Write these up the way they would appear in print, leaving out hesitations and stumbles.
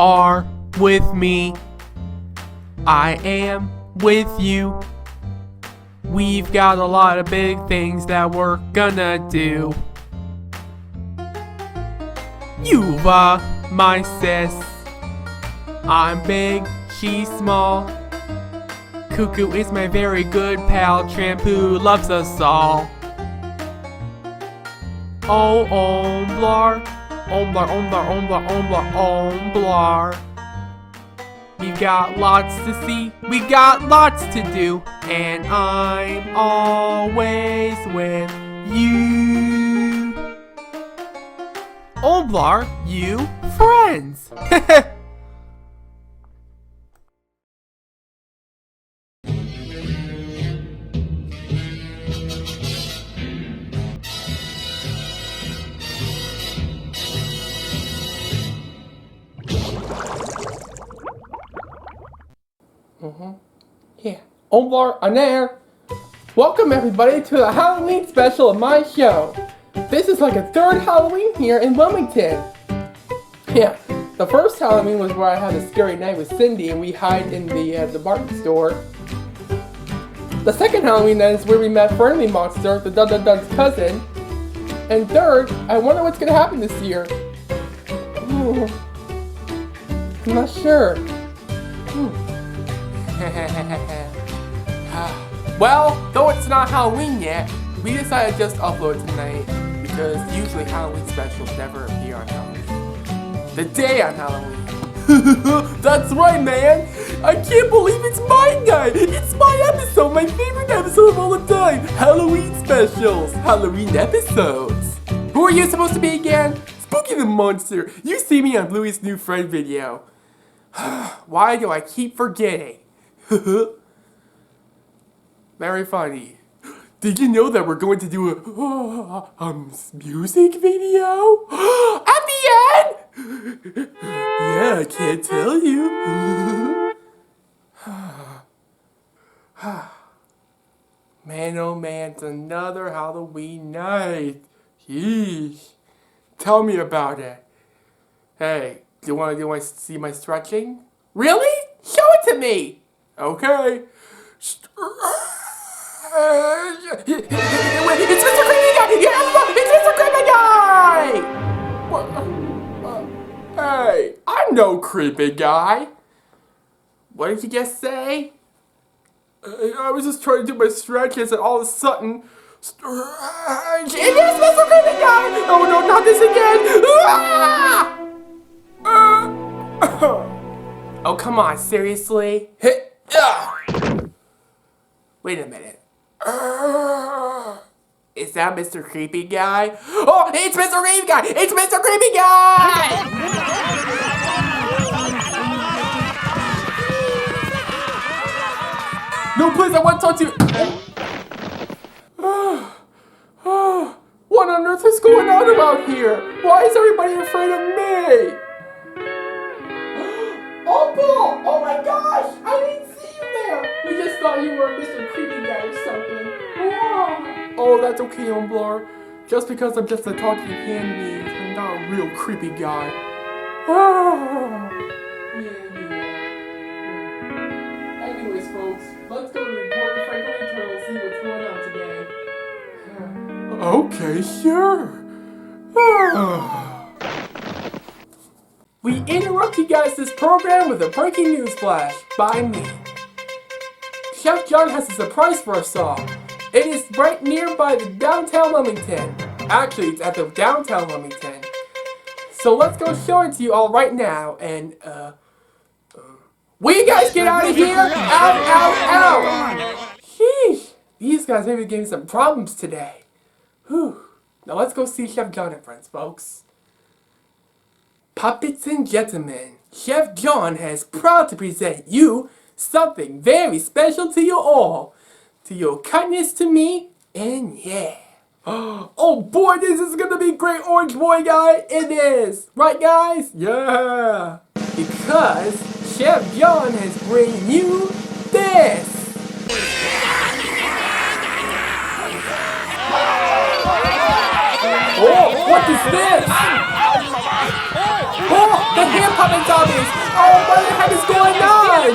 are with me. I am with you. We've got a lot of big things that we're gonna do. Yuva, my sis. I'm big, she's small. Cuckoo is my very good pal, Tramp who loves us all. Oh, Omblar, Omblar, Omblar, Omblar, Omblar, Omblar. We've got lots to see, we got lots to do, and I'm always with you. Omblar, you friends. Yeah. Omblar, Anair. Welcome everybody to the Halloween special of my show. This is like a third Halloween here in Wilmington. Yeah, the first Halloween was where I had a scary night with Cindy and we hide in the Barton store. The second Halloween is where we met Friendly Monster, the Dun Dun Dun's cousin. And third, I wonder what's gonna happen this year. Ooh, I'm not sure. Well, though it's not Halloween yet, we decided to just upload tonight because usually Halloween specials never appear on Halloween. The day on Halloween. That's right, man! I can't believe it's my night! It's my episode, my favorite episode of all the time! Halloween specials! Halloween episodes! Who are you supposed to be again? Spooky the Monster! You see me on Bluey's new friend video. Why do I keep forgetting? Very funny. Did you know that we're going to do a music video? At the end? Yeah, I can't tell you. Man, oh man, it's another Halloween night. Yeesh. Tell me about it. Hey, do you want to see my stretching? Really? Show it to me. Okay. Wait, it's Mr. Creepy Guy! It's Mr. Creepy Guy! What? Hey, I'm no creepy guy. What did you just say? I was just trying to do my stretches and all of a sudden... It is Mr. Creepy Guy! Oh no, not this again! Oh, come on, seriously? Wait a minute. Is that Mr. Creepy Guy? Oh, it's Mr. Creepy Guy! It's Mr. Creepy Guy! No, please, I want to talk to you. What on earth is going on around here? Why is everybody afraid of me? Opal! Oh my gosh! I didn't see you there! We just thought you were Mr. Creepy Guy or something. Oh, that's okay, Omblar. Just because I'm just a talking hand means I'm not a real creepy guy. Anyways, folks, let's go to report to Franklin and Turtle and see what's going on today. Okay, sure. We interrupt you guys this program with a breaking news flash by me. Chef John has a surprise for us all. It is right nearby the downtown Wilmington. Actually, it's at the downtown Wilmington. So let's go show it to you all right now. And will you guys get out of here? Out! Sheesh, these guys may be getting some problems today. Whew. Now let's go see Chef John and friends, folks. Puppets and gentlemen, Chef John has proud to present you something very special to you all. To your kindness to me, and yeah. Oh boy, this is gonna be great, Orange Boy guy. It is. Right, guys? Yeah. Because Chef John has bring you this. Oh, what is this? Oh! The hand puppet zombies! Oh, what the heck is going on?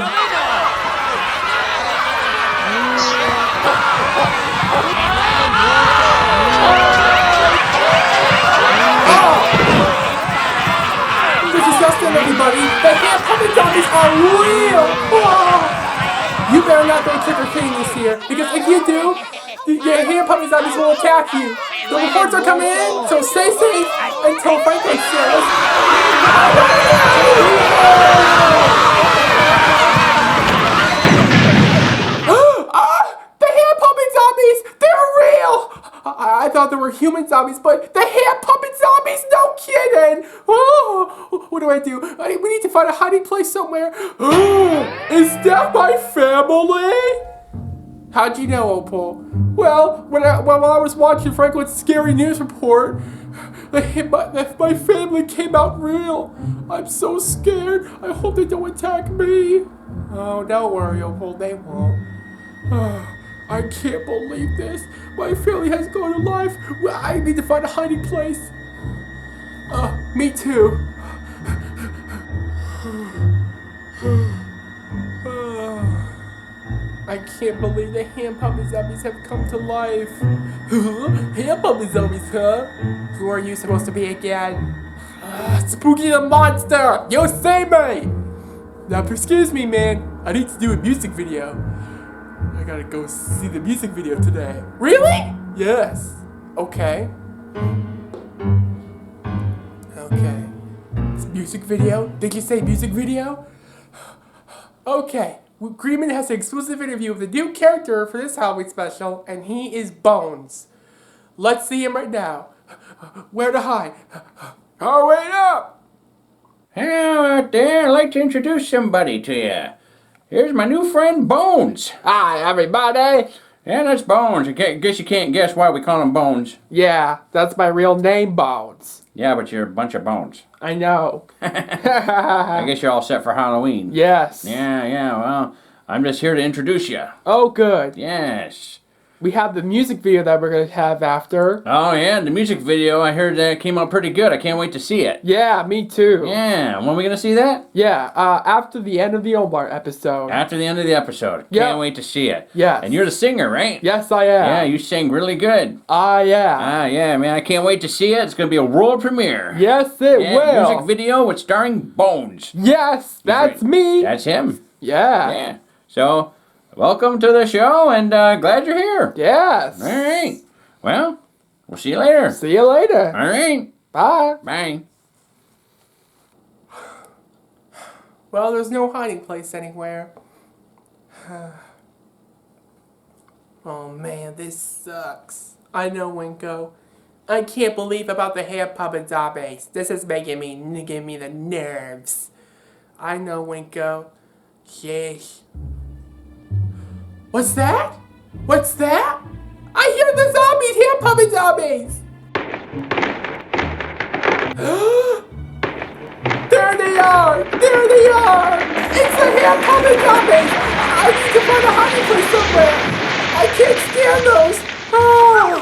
This is Justin, everybody. The hand puppet zombies are real! Oh. You better not go trick-or-treating this year, because if you do, the hand puppet zombies will attack you. The reports are coming in, so stay safe until Franklin says. The hand puppet zombies! They're real! I thought there were human zombies, but the hand puppet zombies? No kidding! Oh, what do I do? We need to find a hiding place somewhere. Is that my family? How'd you know, Opal? Well, while I was watching Franklin's scary news report, my family came out real. I'm so scared. I hope they don't attack me. Oh, don't worry, Opal. They won't. I can't believe this. My family has gone alive. I need to find a hiding place. Me too. I can't believe the hand puppet zombies have come to life. Hand puppet zombies, huh? Who are you supposed to be again? Spooky the Monster! You see me! Now, excuse me, man. I need to do a music video. I gotta go see the music video today. Really? Yes. Okay. Okay. It's music video? Did you say music video? Okay. Greenman has an exclusive interview with a new character for this Halloween special, and he is Bones. Let's see him right now. Where to hide? Oh, wait up! Hello out there. I'd like to introduce somebody to you. Here's my new friend, Bones. Hi, everybody. Yeah, that's Bones. I guess you can't guess why we call him Bones. Yeah, that's my real name, Bones. Yeah, but you're a bunch of bones. I know. I guess you're all set for Halloween. Yes. Yeah, well, I'm just here to introduce you. Oh, good. Yes. We have the music video that we're going to have after. Oh, yeah, the music video, I heard that came out pretty good. I can't wait to see it. Yeah, me too. Yeah, when are we going to see that? Yeah, after the end of the Omar episode. After the end of the episode. Yeah. Can't wait to see it. Yes. And you're the singer, right? Yes, I am. Yeah, you sing really good. Yeah. Yeah, man, I can't wait to see it. It's going to be a world premiere. Yes, it will. Music video with starring Bones. Yes, that's me. That's him. Yeah. Yeah. So, welcome to the show, and glad you're here. Yes. All right. Well, we'll see you later. See you later. All right. Bye. Bye. Well, there's no hiding place anywhere. Oh man, this sucks. I know, Winko. I can't believe about the hand puppet zombies. This is making me give me the nerves. I know, Winko. Yeesh. What's that? What's that? I hear the zombies! Hand puppet zombies! There they are! There they are! It's the hand puppet zombies! I need to find a hiding place somewhere! I can't stand those! Oh.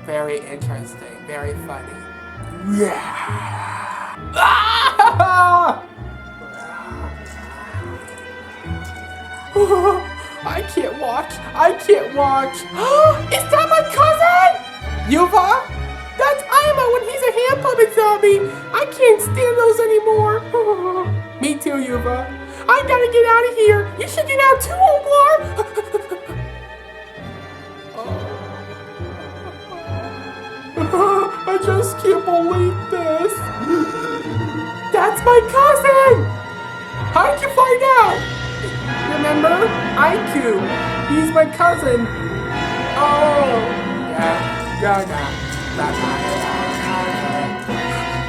Very interesting. Very funny. Yeah. Ah! I can't watch. I can't watch. Is that my cousin? Yuva? That's Ima when he's a hand puppet zombie. I can't stand those anymore. Me too, Yuva. I gotta get out of here. You should get out too, Omar. I just can't believe this. That's my cousin. How did you find out? Remember? Aiku. He's my cousin. Oh. Yeah.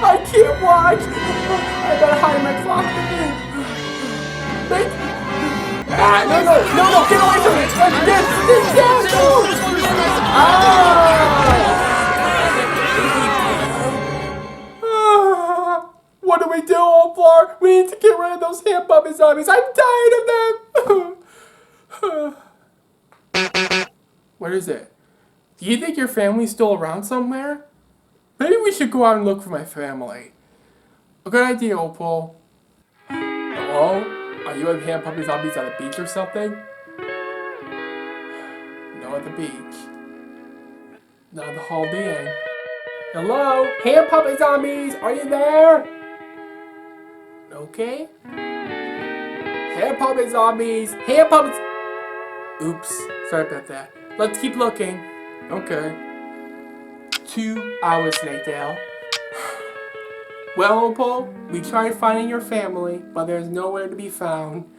I can't watch. I gotta hide my clock. No, get away from me. This. What do we do, Oldflower? We need to get rid of those hand puppet zombies. I'm tired of them. What is it? Do you think your family's still around somewhere? Maybe we should go out and look for my family. A good idea, Opal. Hello? Are you at Hand Puppy Zombies at the beach or something? No, at the beach. Not the Holiday Inn. Hello? Hand Puppy Zombies, are you there? Okay. Hand Puppy Zombies, Hand Puppets. Oops, sorry about that. Let's keep looking. Okay. 2 hours later. Well, Opal, we tried finding your family, but there's nowhere to be found.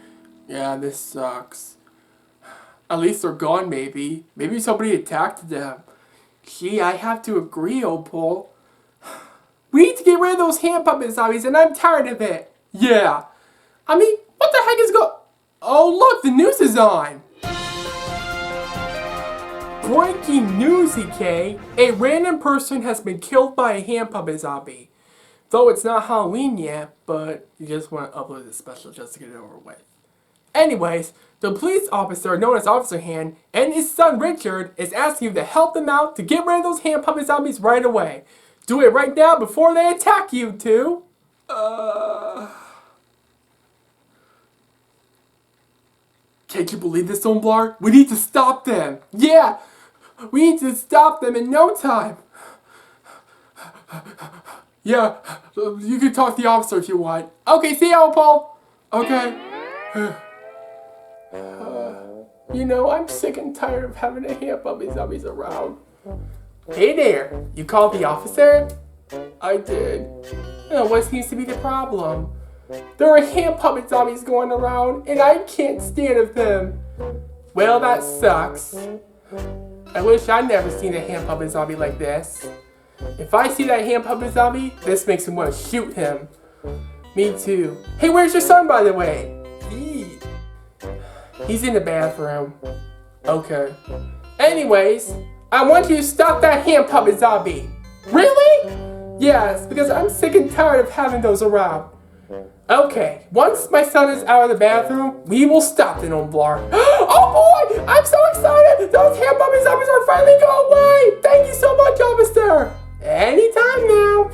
Yeah, this sucks. At least they're gone, maybe. Maybe somebody attacked them. Gee, I have to agree, Opal. We need to get rid of those Hand Puppet Zombies, and I'm tired of it. Yeah. I mean, what the heck is Oh, look, the news is on. Breaking news, EK. A random person has been killed by a Hand Puppet Zombie. Though it's not Halloween yet, but you just want to upload this special just to get it over with. Anyways, the police officer known as Officer Hand and his son Richard is asking you to help them out to get rid of those Hand Puppet Zombies right away. Do it right now before they attack you two. Can't you believe this, Omblar? We need to stop them. Yeah, we need to stop them in no time. Yeah, you can talk to the officer if you want. Okay, see you, Opal. Okay. You know, I'm sick and tired of having a Hand Puppet Zombies around. Hey there, you called the officer? I did. What seems to be the problem? There are Hand Puppet Zombies going around, and I can't stand of them. Well, that sucks. I wish I'd never seen a Hand Puppet Zombie like this. If I see that Hand Puppet Zombie, this makes me want to shoot him. Me too. Hey, where's your son, by the way? He's in the bathroom. Okay. Anyways, I want you to stop that Hand Puppet Zombie. Really? Yes, because I'm sick and tired of having those around. Okay, once my son is out of the bathroom, we will stop the Omblar. Oh boy, I'm so excited! Those Hand Puppet Zombies are finally going away! Thank you so much, officer! Anytime now.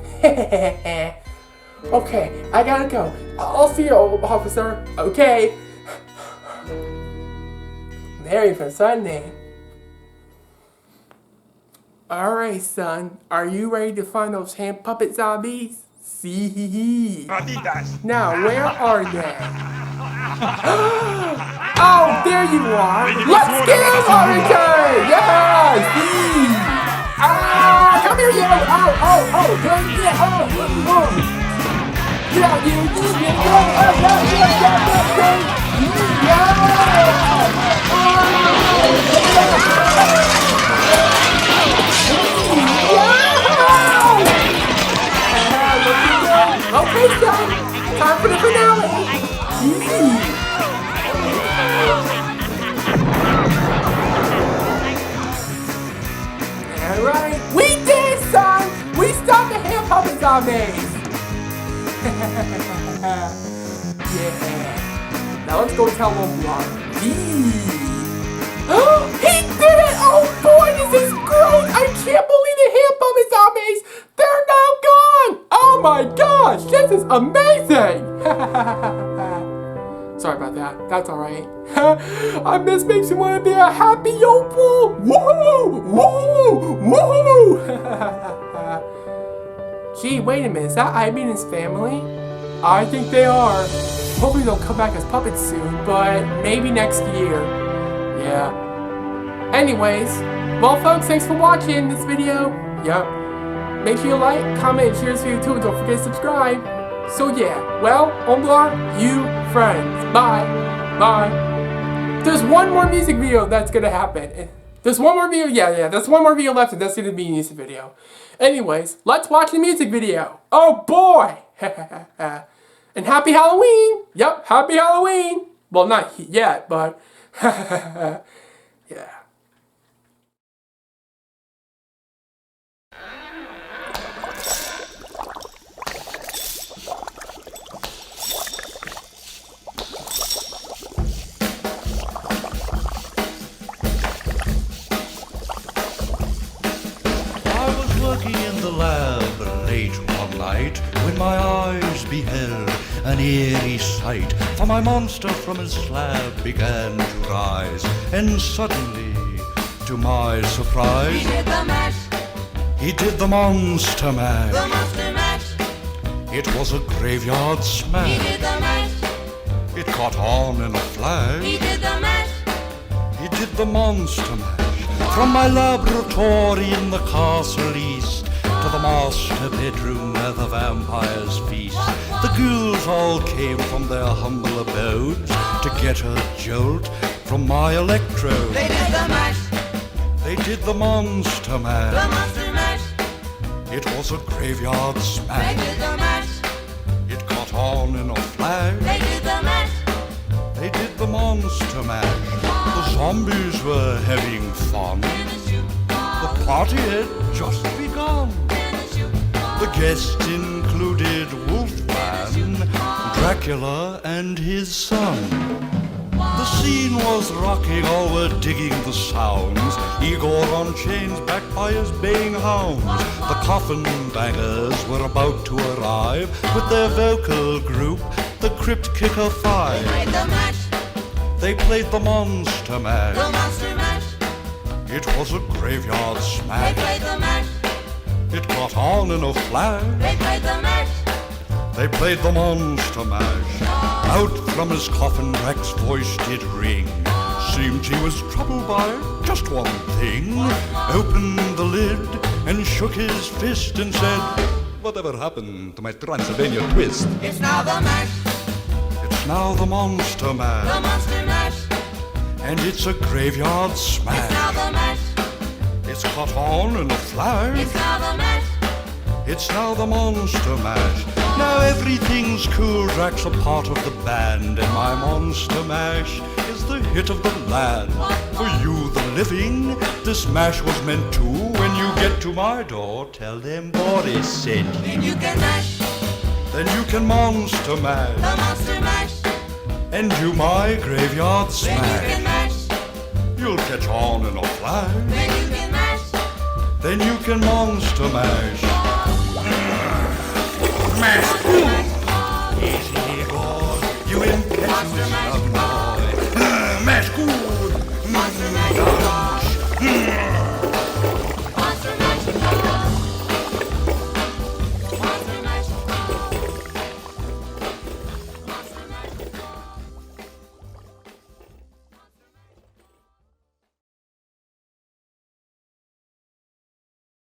Okay, I gotta go. I'll see you, officer. Okay. Merry for Sunday. Alright, son. Are you ready to find those Hand Puppet Zombies? See. Now, where are they? Oh, there you are. Let's get him, Hurricane! Yeah! See! Ah! Come here, you! Oh! Get out, you! Okay, son. Time for the finale. Alright. We did it, son! We stopped the Hand Puppet Zombies! Yeah. Now let's go tell Omblar. He did it! Oh boy, this is great! I can't believe the Hand Puppet Zombies! They're now gone! Oh my gosh, this is amazing! Sorry about that. That's alright. This makes me want to be a happy Opal! Woohoo! Woohoo! Woohoo! Gee, wait a minute. Is that Ivy and his family? I think they are. Hopefully they'll come back as puppets soon, but maybe next year. Yeah. Anyways, well folks, thanks for watching this video. Yep. Make sure you like, comment, and share this video too, and don't forget to subscribe. So yeah, well, Omblar, you friends. Bye. Bye. There's one more music video that's gonna happen. There's one more video, yeah, there's one more video left, and that's gonna be a music video. Anyways, let's watch the music video. Oh boy! And happy Halloween! Yep, happy Halloween! Well, not yet, but yeah. slab late one night when my eyes beheld an eerie sight. For my monster from his slab began to rise, and suddenly, to my surprise, He did the mash, he did the monster mash. the monster mash. It was a graveyard He smash. did the mash, It caught on in a flash. he did the mash. He did the monster mash. From my laboratory in the castle east to the master bedroom where the vampires feast, the ghouls all came from their humble abodes to get a jolt from my electrode. They did the mash, They did the monster the mash. monster mash. It was a graveyard They smash. did the mash, It caught on in a flash. they did the mash. They did the monster mash. The zombies were having fun. In the shoe, The party had just begun. in the shoe, The guests included Wolfman, Dracula, and his son. The scene was rocking, all were digging the sounds. Igor on chains, backed by his baying hounds. The coffin bangers were about to arrive with their vocal group, the Crypt Kicker Five. played the mash, They played the monster the mash. monster mash. It was a graveyard They smash. played the mash, It caught on in a flash. they played the mash. They played the monster mash. Out from his coffin, Drac's voice did ring. Seemed he was troubled by just one thing. Opened the lid and shook his fist and said, "Whatever happened to my Transylvania twist?" It's now the mash, It's now the monster the mash, monster mash. and it's a graveyard It's now smash. the mash, It's caught on in a flash. it's now the mash. It's now the monster mash. Now everything's cool. Drac's a part of the band, and my monster mash is the hit of the land. For you, the living, this mash was meant to. When you get to my door, tell them Boris sent Then you. you can mash, Then you can monster mash, the monster mash. and do my graveyard Then you can smash. mash, You'll catch on in a flash. then you can mash. Then you can monster mash. Mash. Easy, Igor. You impetuous young boy. Mash good. Monster mash.